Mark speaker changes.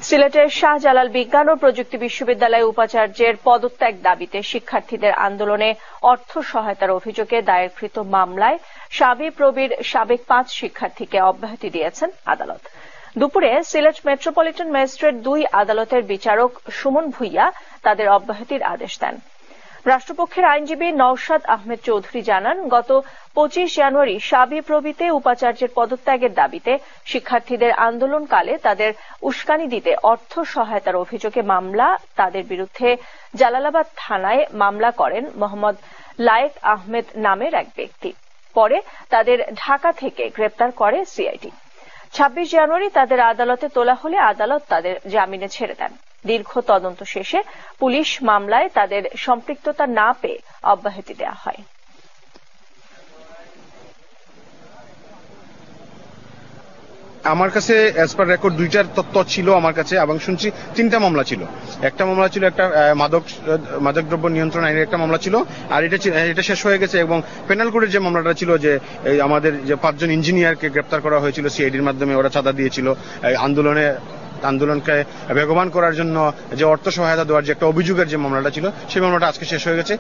Speaker 1: সিলেটের শাহজালাল বিজ্ঞান ও প্রযুক্তি বিশ্ববিদ্যালয়ে উপাচার্যের পদত্যাগ দাবিতে শিক্ষার্থীদের আন্দোলনে অর্থ সহায়তার অভিযোগে দায়েরকৃত মামলায় শাবিপ্রবির সাবেক 5 শিক্ষার্থীকে অব্যাহতি দিয়েছেন আদালত। দুপুরে সিলেট মেট্রোপলিটন ম্যাজিস্ট্রেট 2 আদালতের বিচারক সুমন ভুইয়া তাদের অব্যাহতির আদেশ দেন। রাষ্ট্রপক্ষের আইনজীবী নওশাদ আহমেদ চৌধুরী জানান, গত 25 জানুয়ারি শাবিপ্রবিতে উপাচার্যের পদত্যাগের দাবিতে শিক্ষার্থীদের আন্দোলনকালে তাদের উস্কানি দিতে অর্থ সহায়তার অভিযোগে মামলা তাদের বিরুদ্ধে জালালাবাদ থানায় মামলা করেন মোহাম্মদ লায়েক আহমেদ নামের এক ব্যক্তি। পরে তাদের ঢাকা থেকে গ্রেপ্তার করে সিআইডি। 26 জানুয়ারি তাদের আদালতে তোলা হলে আদালত তাদের জামিনে ছেড়ে দেন। দীর্ঘ তদন্ত শেষে পুলিশ মামলায় তাদের সম্পৃক্ততা না পেয়ে অব্যাহতি দেওয়া হয়।
Speaker 2: আমার কাছে অ্যাজ পার রেকর্ড 2টার তথ্য ছিল আমার কাছে, এবং শুনছি 3টা মামলা ছিল। একটা মামলা ছিল একটা মাদকদ্রব্য নিয়ন্ত্রণ আইনের একটা মামলা ছিল, আর এটা শেষ হয়ে গেছে। এবং পেনাল কোডের যে মামলাটা ছিল, যে আমাদের যে 5 জন ইঞ্জিনিয়ারকে গ্রেপ্তার করা হয়েছিল সিআইডির মাধ্যমে, ওরা চাঁদা দিয়েছিল আন্দোলনকে বেগবান করার জন্য, যে অর্থ সহায়তা দেওয়ার যে একটা অভিযোগের যে মামলাটা ছিল, সেই মামলাটা আজকে শেষ হয়ে গেছে।